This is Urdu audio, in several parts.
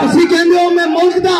ਤੁਸੀਂ ਕਹਿੰਦੇ ਹੋ ਮੈਂ ਮੁਲਕ ਦਾ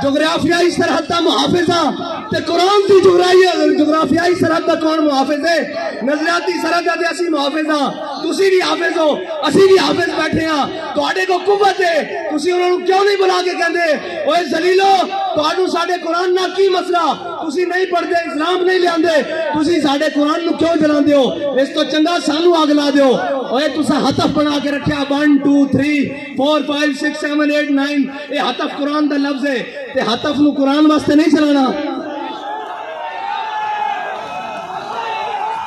ਜੁਗਰਾਫੀਆਈ ਸਰਹੱਦ ਦਾ ਮੁਹਾਫਿਜ਼ ਹਾਂ ਤੇ ਕੁਰਾਨ ਦੀ ਜੁਗਰਾਫੀਆਈ ਸਰਹੱਦ ਦਾ ਕੌਣ ਮੁਹਾਫਿਜ਼ ਹੈ? ਨਜ਼ਰਿਆਤੀ ਸਰਹੱਦ ਦਾ ਤੇ ਅਸੀਂ ਮੁਹਾਫਿਜ਼ ਹਾਂ, ਤੁਸੀਂ ਵੀ ਹਾਫਿਜ਼ ਹੋ, ਅਸੀਂ ਵੀ ਹਾਫਿਜ਼ ਬੈਠੇ ਹਾਂ। ਤੁਹਾਡੇ ਕੋਲ ਕੁਵਤ ਹੈ, ਤੁਸੀਂ ਉਹਨਾਂ ਨੂੰ ਕਿਉਂ ਨਹੀਂ ਬੁਲਾ ਕੇ ਕਹਿੰਦੇ ਓਏ ਜ਼ਲੀਲੋ ਤੁਹਾਨੂੰ ਸਾਡੇ ਕੁਰਾਨ ਨਾਲ ਕੀ ਮਸਲਾ, ਤੁਸੀਂ ਨਹੀਂ ਪੜ੍ਹਦੇ, ਇਸਲਾਮ ਨਹੀਂ ਲਿਆਂਦੇ, ਤੁਸੀਂ ਸਾਡੇ ਕੁਰਾਨ ਨੂੰ ਕਿਉਂ ਜਲਾਉਂਦੇ ਹੋ? ਇਸ ਤੋਂ ਚੰਗਾ ਸਾਨੂੰ ਅੱਗ ਲਾ ਦਿਓ। ਓਏ ਤੁਸੀਂ ਹਤਫ ਬਣਾ ਕੇ ਰੱਖਿਆ 1 2 3 4 5 6 7 8 9, ਇਹ ਹਤਫ ਕੁਰਾਨ ਦਾ ਲਫ਼ਜ਼ ਹੈ ਤੇ ਹਤਫ ਨੂੰ ਕੁਰਾਨ ਵਾਸਤੇ ਨਹੀਂ ਚਲਾਣਾ।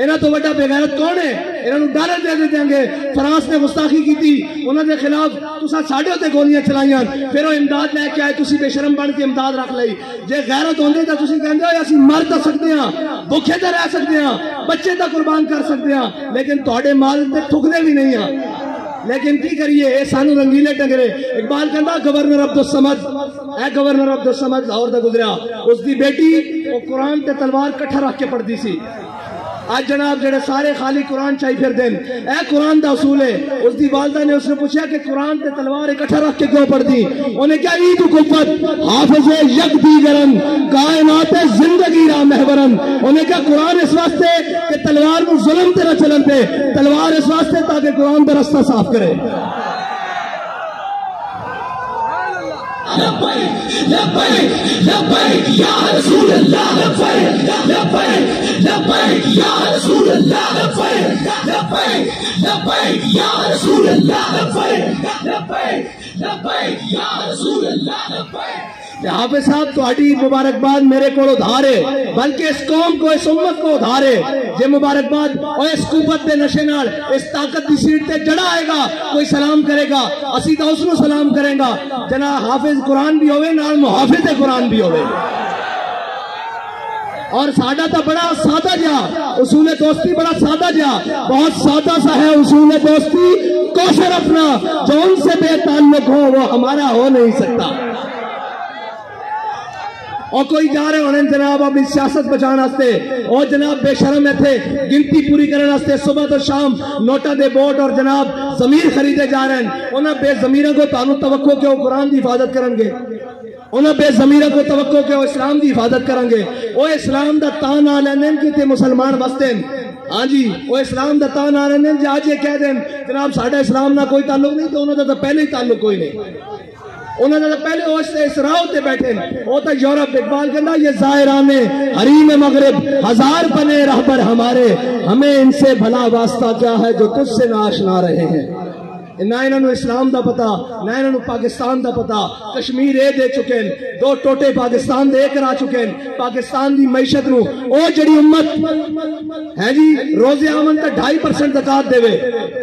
انہاں تو بڑا بغیرت کون ہے؟ انہاں نوں ڈالر دے دیں گے. فرانس نے گستاخی کی تھی انہاں دے خلاف، تساں ساڈے تے گولیاں چلائیاں، پھر وہ امداد لے کے آئے، تسی بے شرم بن کے امداد رکھ لئی. جے غیرت ہوندی تے تسی کہندے ہو اسی مر تے سکدے ہاں، بھوکے تے رہ سکدے ہاں، بچے تے قربان کر سکدے ہاں، لیکن تہاڈے مال تے ٹھکدے بھی نہیں ہاں. لیکن کی کریے، اے سانو رنگیلے ٹنگرے. اقبال کہندا گورنر عبدالصمد، اے گورنر عبدالصمد لاہور دا گزریا، اس دی بیٹی وہ قرآن تے تلوار کٹھا رکھ کے پڑھدی سی. آج جناب جڑے سارے خالی قرآن چاہی پھر دین، اے قرآن دا اصول ہے. اس دی والدہ نے اس نے پوچھا کہ قرآن تے تلوار اکٹھا رکھ کے کیوں پڑھ دی؟ انہیں کیا عید کفت حافظ یک دیگرن کائنات زندگی را محورن. انہیں کیا قرآن اس واسطے کہ تلوار کو ظلم تے نہ چلن پہ، تلوار اس واسطے تاکہ قرآن دا رستہ صاف کرے. لبیک لبیک لبیک یا رسول اللہ، لبیک لبیک لبیک یا رسول اللہ، لبیک لبیک لبیک یا رسول اللہ، لبیک لبیک لبیک یا رسول اللہ، لبیک. حافظ صاحب تہاڈی مبارکباد میرے کو ادھار ہے، بلکہ اس قوم کو، اس امت کو ادھار ہے. یہ مبارکباد اور اس قوت دے نشے نال اس طاقت دی سیٹ تے جڑا آئے گا کوئی سلام کرے گا، اسی تو اس نو سلام کریں گا. جناب حافظ قرآن بھی ہوئے نال محافظ قرآن بھی ہوئے. اور سادہ تا بڑا سادہ جا اصول دوستی، بڑا سادہ جا، بہت سادہ سا ہے اصول دوستی. کوثر اپنا جو ان سے بے تعلق ہو وہ ہمارا ہو نہیں سکتا. اور کوئی جا رہے ہونے جناب اپنی سیاست بچانا ہستے، اور جناب بے شرم ہے تھے گنتی پوری کرنا ہستے صبح تو شام نوٹا دے بوٹ اور جناب ضمیر خریدے جا رہے ہیں. انہاں بے ضمیروں کو تعلق توقع کہ وہ قرآن دی حفاظت کریں گے، انہاں بے ضمیروں کو توقع کہ وہ اسلام دی حفاظت کریں گے. وہ اسلام دا تان آ لینن کی تے مسلمان بستے ہیں. ہاں جی وہ اسلام دا تان آ لینن جی آج یہ کہہ دیں جناب ساڑھا اسلام نہ کوئی تعلق نہیں، تو انہوں نے تو پہلے ہی تعلق کوئی نہیں. انہوں نے پہلے اس راہ تے بیٹھے وہ تو یورپ. اقبال کہنا یہ زائران حریم مغرب ہزار بنے رہبر ہمارے، ہمیں ان سے بھلا واسطہ کیا ہے جو تجھ سے ناشنا رہے ہیں. نہ انہوں اسلام دا پتا، نہ انہوں پاکستان دا پتا. کشمیر اے دے چکے ہیں، 2 ٹوٹے پاکستان دے کرا چکے ہیں. پاکستان دی معیشت نو او جڑی امت ہے جی روزے آمن تا 2.5% زکات دے وے،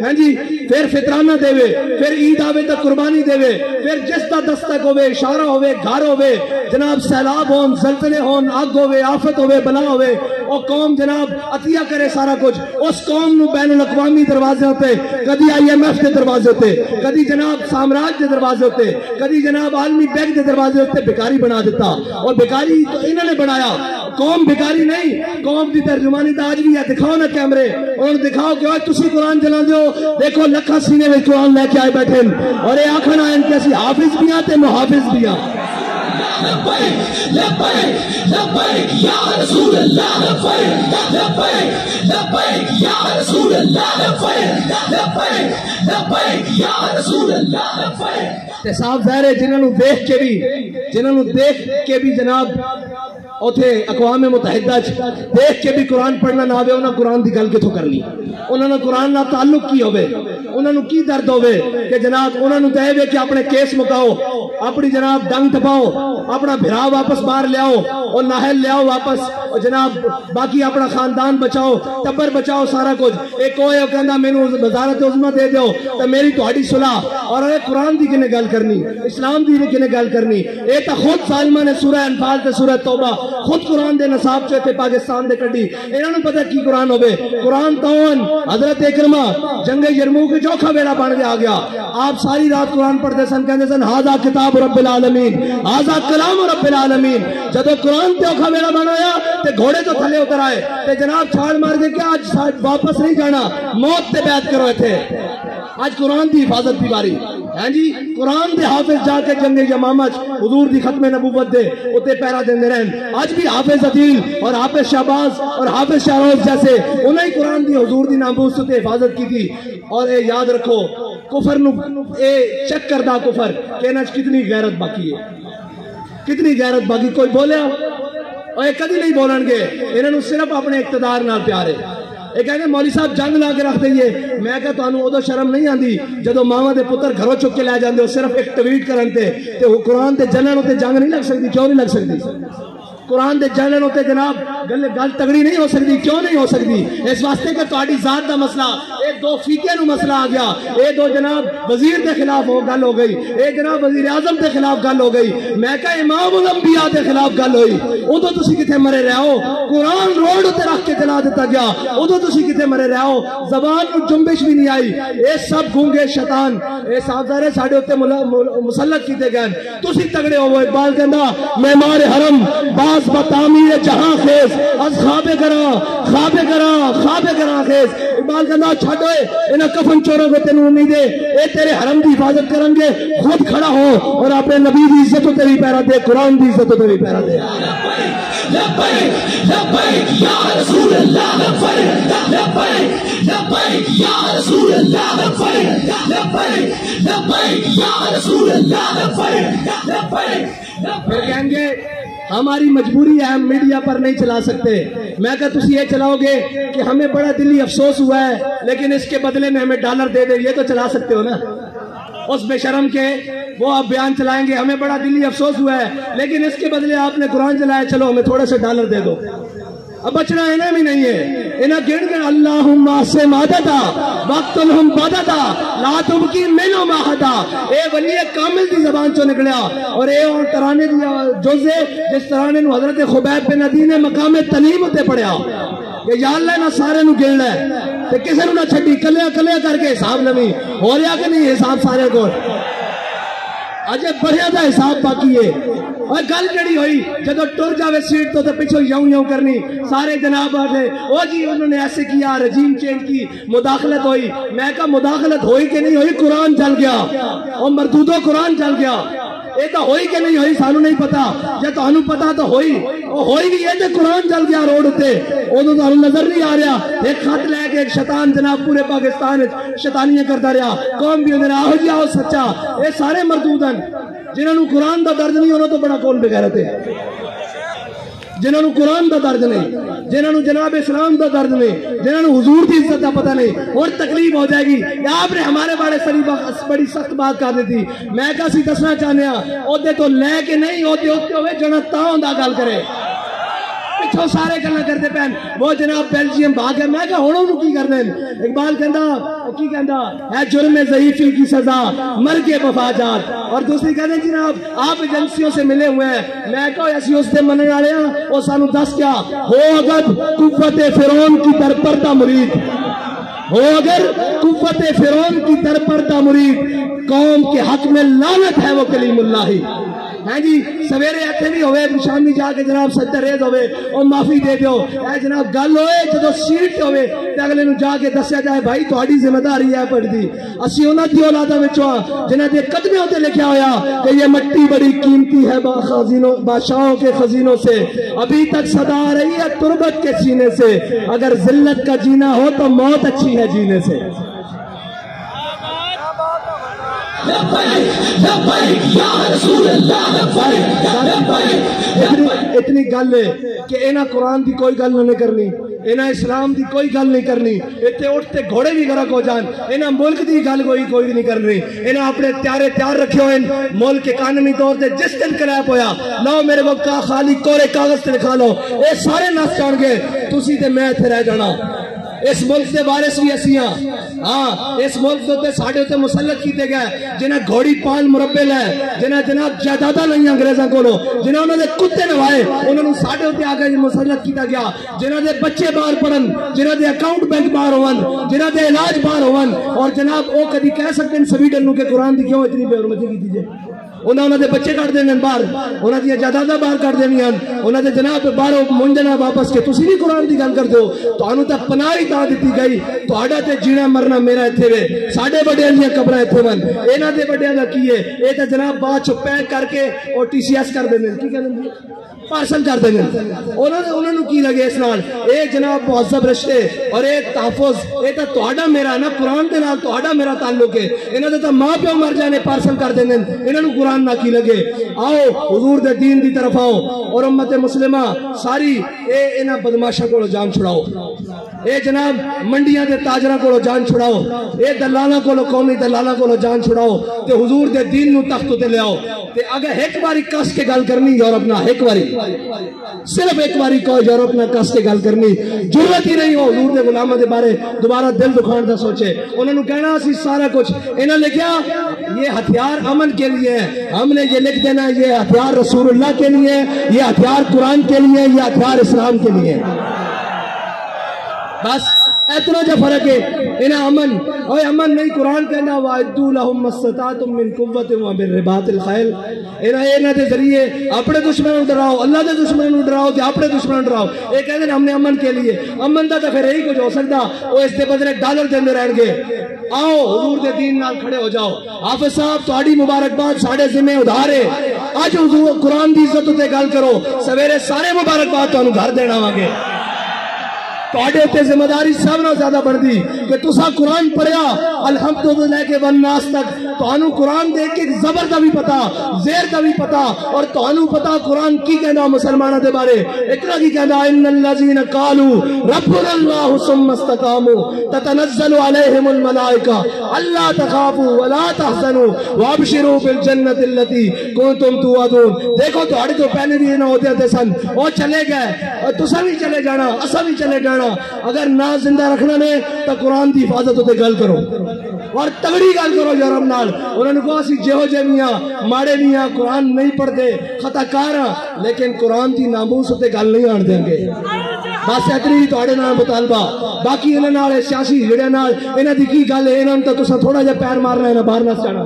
ہیں جی پھر فطرانہ دے وے، پھر عید آوے تا قربانی دے وے، پھر جس دا دستک ہوئے، اشارہ ہوئے، گھر ہوئے، جناب سیلاب ہون، زلزلے ہون، آگ ہوئے، آفت ہوئے، بلا ہوئے، او قوم جناب عطیہ کرے سارا کچھ. اس قوم نو بین الاقوامی دروازے ہوتے، کدی IMF دے دروازے ہوتے، کدی جناب سامراج دے دروازے ہوتے، کدی جناب عالمی بینک دے دروازے ہوتے بھکاری بنا دیتا. اور بھکاری تو انہوں نے بنایا، قوم بھکاری نہیں. قوم دی ترجمانی تو آج بھی ہے. دکھاؤ نا کیمرے، انہوں نے دکھاؤ کہ تسی قرآن چلا دیو، دیکھو لکھا سینے میں قرآن لے کے آئے بیٹھے اور یہ آنکھنا ہے ان کے اسی حافظ بھی ہیں تے محافظ بھی ہیں. لبیک لبیک لبیک یا رسول اللہ، لبیک لبیک لبیک یا رسول اللہ، لبیک لبیک لبیک یا رسول اللہ، لبیک. تے صاحب ظاہر ہے جنہوں دیکھ کے بھی جناب اوتھے اقوام متحدہ دیکھ کے بھی قرآن پڑھنا نہ ہوئے، انہوں نے قرآن دی گل کتوں کرنی، انہوں نے قرآن نہ تعلق کی ہوئے، انہوں نے کی درد ہوئے کہ جناب انہوں نے دے ہوئے کہ اپنے کیس مکاؤ، اپنی جناب ڈنگ ٹپاؤ، اپنا بھرا واپس باہر لے آؤ اور ناہل لے آؤ واپس، اور جناب باقی اپنا خاندان بچاؤ، ٹبر بچاؤ، سارا کچھ. ایک کوئی کہندا مینوں وزارت عظمیٰ دے دیو تے میری تہاڈی صلح. اور اے قرآن دی کنے گل کرنی، اسلام دی کنے گل کرنی. اے تا خود ظالماں نے سورہ انفال تے سورہ توبہ خود قرآن دے نصاب چے تے پاکستان دے کڈی. انہاں نوں پتہ کی قرآن ہوے. قرآن تون حضرت اکرمہ جنگ یرموک چوکھا ویلا بن کے آ گیا. آپ ساری رات قرآن پڑھتے سن، کہندے سن ھذا کتاب رب العالمین، ھذا کلام رب العالمین. جدو قرآن تے اوکھا ویلا بنایا تے گھوڑے تو تھلے اتر آئے تے جناب چھال مار دے کہ آج واپس نہیں جانا، موت تے بیعت کرو تھے. آج قرآن دی حفاظت دی باری ہے جی. قرآن دے حافظ جا کے جنگ یمامہ حضور دی ختم نبوت دے اتے پیرا دیندے رہن. آج بھی حافظ عدیل اور حافظ شہباز اور حافظ شاروز جیسے انہیں ہی قرآن دی حضور دی ناموس تے حفاظت کی تھی. اور اے یاد رکھو کفر نو اے چیک کردہ کفر کہنا کتنی غیرت باقی ہے، کتنی غیرت باقی. کوئی بولے اور یہ کدی نہیں بولن گے. انہوں صرف اپنے اقتدار نال پیار ہے. یہ کہنے مولوی صاحب جنگ لا کے رکھ دئیے. میں کہا تو انہوں ادو شرم نہیں آندی جدو ماما دے پتر گھروں چک کے لے جاندے ہو صرف ایک ٹویٹ کرن تے وہ قرآن تے جنن تے جنگ نہیں لگ سکتی. کیوں نہیں لگ سکتی؟ قرآن دے جانن ہوتے جناب گل تگڑی نہیں ہو سکتی. کیوں نہیں ہو سکتی؟ اس واسطے کہ تہاڈی ذات دا مسئلہ اے دو فقیہ نو مسئلہ آ گیا, اے دو جناب وزیر دے خلاف گل ہو گئی, اے جناب وزیر اعظم دے خلاف گل ہو گئی, میں کہا امام الانبیاء دے خلاف گل ہوئی, ادو تسی کتے مرے رہے ہو؟ قرآن روڈ تے رکھ کے جلا دیتا گیا, ادو تسی کتے مرے رہے ہو؟ زبان کو جنبش بھی نہیں آئی. اے سب گونگے شیطان اے سازارے ساڑے ہوتے مسلط کیتے گئے, تسی تگڑے ہو. اقبال کہندا معمار حرم باز بتامیر جہاں خیز از خواب کراں خیز. اقبال کہندا چھڈ اوئے انہاں کفن چوروں کو تینوں امید ہے, اے تیرے حرم دی حفاظت کرن گے, خود کھڑا ہو اور اپنے نبی دی عزت تے بھی پیرا دے, قرآن دی عزت تے بھی پیرا دے. لبیک لبیک یا رسول اللہ, لبیک لبیک لبیک یا رسول اللہ, لبیک لبیک لبیک یا رسول اللہ, لبیک لبیک. پھر کہیں گے ہماری مجبوری ہے, ہم میڈیا پر نہیں چلا سکتے. میں کہا تسی یہ چلاؤ گے کہ ہمیں بڑا دلی افسوس ہوا ہے لیکن اس کے بدلے میں ہمیں ڈالر دے دے, یہ تو چلا سکتے ہو نا. اس بے شرم کے وہ آپ بیان چلائیں گے ہمیں بڑا دلی افسوس ہوا ہے لیکن اس کے بدلے آپ نے قرآن چلایا, چلو ہمیں تھوڑا سا ڈالر دے دو. اب بچنا انہیں بھی نہیں ہے, انہیں گن گن اللہم سے مادتا وقتلہم بادتا لا تبکی منو ماہدا. اے ولی کامل دی زبان چو نکلیا اور اے اور ترانے دی جوزے جس ترانے نو حضرت خبیب بن عدی نے مقام تنیم تے پڑھیا کہ یا اللہ نہ سارے نو گن لے تے کسے نو نہ چھڑی, کلیا کر کے حساب لوی ہو رہا کہ نہیں حساب سارے کو اجے بڑھیا دا حساب باقی ہے. اور گل جڑی ہوئی جدو ٹر جاوے سیٹ تو پچھو یوں کرنی, سارے جناب آگے او جی انہوں نے ایسے کیا, رجیم چینج کی, مداخلت ہوئی. میں کہا مداخلت ہوئی کہ نہیں ہوئی؟ قرآن چل گیا اور مردودو قرآن چل گیا. اے تو ہوئی کہ نہیں ہوئی سانو نہیں پتا, جے تو انہوں پتا تو ہوئی بھی ہے کہ قرآن چل گیا روڈ تے, او تو انہوں نظر نہیں آ رہا. ایک خط لے کے ایک شیطان جناب پورے پاکستان شیطانیاں کرتا رہا, قوم بھی انہوں نے آہو جی آہو سچا. اے سارے مردودن جنہوں نے قرآن دا درد نہیں, انہوں تو بڑا کول بغیرت ہے. جنہوں نے قرآن دا درد نہیں, جنہوں نے جناب اسلام دا درد نہیں, جنہوں نے حضور کی عزت دا پتہ نہیں, اور تکلیف ہو جائے گی. آپ نے ہمارے بارے بڑی سخت بات کر دی تھی, میں کسی دسنا چاہنے ہاں عہدے تو لے کے نہیں, عہدے ہوئے جنہوں تاؤں دا گل کرے. پچھو سارے گلنا کرتے پہن وہ جناب بیلجیم بھاگ گئے. میں کہا ہونا انہوں کی کرنے. اقبال کہندا ہے جرم ضعیفی کی سزا مر کے وفاجات. اور دوسری کہتے ہیں جناب آپ ایجنسیوں سے ملے ہوئے ہیں. میں کہا ایسی اس سے منع آ رہے ہیں وہ سانو دس کیا ہو اگر قوت فرعون کی در پردہ مرید, ہو اگر قوت فرعون کی در پردہ مرید, قوم کے حق میں لعنت ہے وہ کلیم اللہ ہی. ہاں جی سویرے ایتھے بھی ہوئے, شامی جا کے جناب سجدہ ریز ہوئے اور معافی دے دیو. اے جناب گل ہوئے جدو سیٹ تے ہوئے تے اگلے نو جا کے دسیا جائے بھائی تہاڈی ذمہ داری ہے پڑھ دی. اسی انہاں دی اولاداں وچوں جنہاں دے قدموں تے لکھیا ہویا کہ یہ مٹی بڑی قیمتی ہے بادشاہوں کے خزینوں سے, ابھی تک صدا آ رہی ہے تربت کے سینے سے, اگر ذلت کا جینا ہو تو موت اچھی ہے جینے سے. اتنی گل ہے کہ انہاں قرآن دی کوئی گل نہیں کرنی, انہاں اسلام دی کوئی گل نہیں کرنی, اتنے اٹھتے گھوڑے بھی گرک ہو جان. انہاں ملک دی گل کوئی نہیں کرنی. انہاں اپنے تیار رکھے ہوئے ملک کے قانونی طور سے جس دن کریپ ہویا لاؤ میرے کو خالی کورے کاغذ سے لکھا لو, اے سارے نس جان گے, تسی تے میں اتنے رہ جانا. اس ملک دے وارث بھی اسیاں, ہاں اس ملک دے ساڑھے ہوتے مسلط کیتے گئے جنہیں گھوڑی پال مربے لے, جنہیں جناب جائیداداں نہیں انگریزاں کولو, جنہیں انہوں نے کتے نوائے انہوں نے ساڑھے ہوتے آگے مسلط کیتا گیا. جنہیں دے بچے باہر پڑھن, جنہیں دے اکاؤنٹ بینک باہر ہون, جنہیں دے علاج باہر ہون, اور جناب وہ کدی کہہ سکتے ہیں سویڈن نو کہ قرآن دی کیوں اتنی بے حرمتی کی دیجئے. انہوں نے بچے کٹ دینے باہر, انہوں نے جائیداداں باہر کٹ دینی, انہوں نے جناب باہر منجنا واپس کے تسی بھی قرآن دی گل کر دو. تو انہوں نے پناہ ہی تا دیتی گئی, تو آڈا تے جینا مرنا میرا اتھے وے, ساڑھے بڑے انہوں نے قبرہ اتھے ون, اینا دے بڑے انہوں کیے, اے تا جناب بات چھو پینک کر کے اور ٹی سی ایس کر دینے, کی کہنے دی پارسل کر دینے. انہوں نے کی لگے اس نال اے جناب معذب رشتے اور اے تحفظ, اے تا توڑا میرا نا قرآن دے نال توڑا میرا تعلق ہے. انہوں نے تا ماں پیو مر جانے پارسل کر دینے, انہوں نے قرآن نہ کی لگے. آؤ حضور دے دین دی طرف آؤ اور امت مسلمہ ساری اے انہاں بدماشا کو جان چھڑاؤ. اے جناب منڈیاں دے تاجراں کو جان چھڑاؤ، اے دلالاں کو قومی دلالاں کو جان چھڑاؤ تے حضور دے دین نو تخت تے لے آؤ تے اگر ایک باری کس کے گل کرنی یورپ نہ ایک باری صرف ایک باری کہو یورپ نہ کس کے گل کرنی ضرورت ہی نہیں ہو حضور دے غلاماں دے بارے دوبارہ دل دکھان دا سوچے انہوں نے کہنا اسی سارا کچھ انہاں لکھیا یہ ہتھیار امن کے لیے ہے، ہم نے یہ لکھ دینا یہ ہتھیار رسول اللہ کے لیے، یہ ہتھیار قرآن کے لیے، یہ ہتھیار اسلام کے لیے، بس اتنا جو فرق ہے انہیں امن اوے امن نہیں قرآن کہنا وَاعِدُّوا لَهُم مَّا اسْتَطَعْتُم مِّن قُوَّةٍ وَمِن رِّبَاطِ الْخَيْلِ انہیں دے ذریعے اپنے دشمنوں ڈراؤ، اللہ دے دشمنوں ڈراؤ تے اپنے دشمنوں ڈراؤ، یہ کہتے ہیں ہم نے امن کے لیے، امن دا تو پھر یہی کچھ ہو سکتا وہ اس دے بدلے ڈالر دیندے رہن گے، آؤ حضور دے دین نال کھڑے ہو جاؤ، حافظ صاحب تہاڈی مبارکباد ساڈے ذمہ ادھار ہے، اج حضور قرآن دی عزت تے گل کرو سویرے سارے مبارکباد تانوں گھر دینا واںگے، تواڈے تے ذمہ داری سب نال زیادہ بڑھدی کہ تساں قرآن پڑھیا الحمدللہ کے والناس تک تانوں قرآن دے کے زبر دا بھی پتا زیر دا بھی پتا اور تانوں پتا قرآن کی کہنا مسلمانوں دے بارے اتنا کی کہنا ان الذین قالوا ربنا اللہ ثم استقاموا تتنزل علیہم الملائکہ الا تخافوا ولا تحزنوا وابشروا بالجنۃ التي کنتم توعدون، دیکھو تواڈے تو پہلے بھی نہ ہوتے تھے سن وہ چلے گئے اور تساں بھی چلے جانا اساں بھی چلے جانا، اگر نہ زندہ رکھنا نے تو قرآن دی حفاظت ہوتے گل کرو اور تگڑی گل کرو یورپ نال، انہوں نے کہا اسی جہو جے میاں ماڑے میاں قرآن نہیں پڑھ دے خطا کار لیکن قرآن دی ناموس ہوتے گل نہیں آن دیں گے، بس اتنی تواڈے نال مطالبہ، باقی انہاں نال سیاسی جڑے نال انہاں دی کی گل ہے، انہاں تو تساں تھوڑا جا پیر مارنا ہے نہ باہر نہ جانا،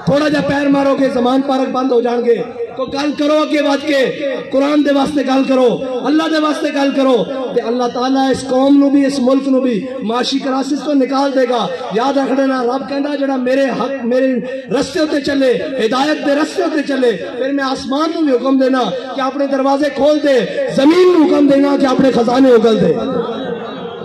تھوڑا جا پیر مارو گے زمان پارک بند ہو جان گے، تو گل کرو اگے بات کے قرآن دے واسطے گل کرو، اللہ دے واسطے گل کرو کہ اللہ تعالیٰ اس قوم نو بھی اس ملک نو بھی معاشی کراسس تو نکال دے گا، یاد رکھ لینا رب کہندا جڑا میرے حق میرے رستے ہوتے چلے ہدایت دے رستے ہوتے چلے پھر میں آسمان نو بھی حکم دینا کہ اپنے دروازے کھول دے، زمین نو حکم دینا کہ اپنے خزانے اگل دے،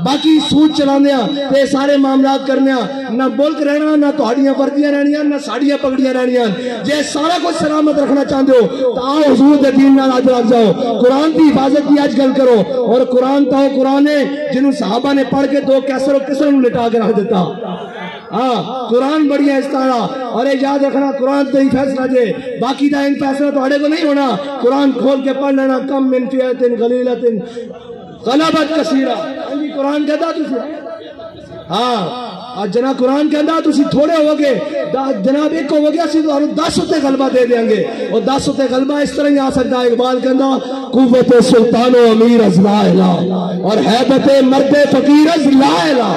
باقی سوچ چلاندیاں تے سارے معاملات کرنیاں نہ ملک رہنا نہ تہاڈیاں وردیاں رہنیاں نہ ساڈیاں پگڑیاں رہنیاں، جے سارا کچھ سلامت رکھنا چاہتے ہو تو آؤ حضور دے دین نال اج لگ جاؤ، قرآن دی حفاظت کی اج گل کرو، اور قرآن تو قرآن ہے جنہوں صحابہ نے پڑھ کے دو کیسر و کسر نوں لٹا کے رکھ دیتا، ہاں قرآن بڑھیا اس طرح، اور یاد رکھنا قرآن تے ہی فیصلہ جے باقی دا ان فیصلہ تہاڈے کو نہیں ہونا، قرآن کھول کے پڑھ لینا کم من فئۃ غلیظۃ غلبت کثیرہ، قرآن کہتا تسی ہاں جناب قرآن کہتا تسی تھوڑے ہو گے جناب ایک ہو گیا اسی تو 10 اتے غلبہ دے دیں گے، اور 10 اتے غلبہ اس طرح ہی آ سکتا ہے، اقبال کہتا قوت سلطان و امیر از لا الہ اور حیبت مرد فقیر از لا الہ،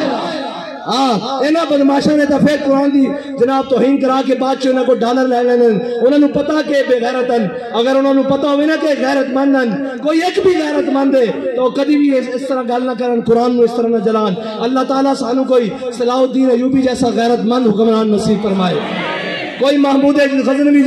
اینا بدماشا نے تو پھر قرآن دی جناب توہین کرا کے بعد انہوں کو ڈالر لے لینے، انہوں نے پتا کہ بے غیرتن، اگر انہوں نے پتا ہوئے نا کہ غیرت مندن کوئی ایک بھی غیرت مند ہے تو کدی بھی اس طرح گل نہ کرن، قرآن میں اس طرح نہ جلان، اللہ تعالیٰ سانو کوئی صلاح الدین ایوبی جیسا غیرت مند حکمران نصیب فرمائے، کوئی محمود غزنوی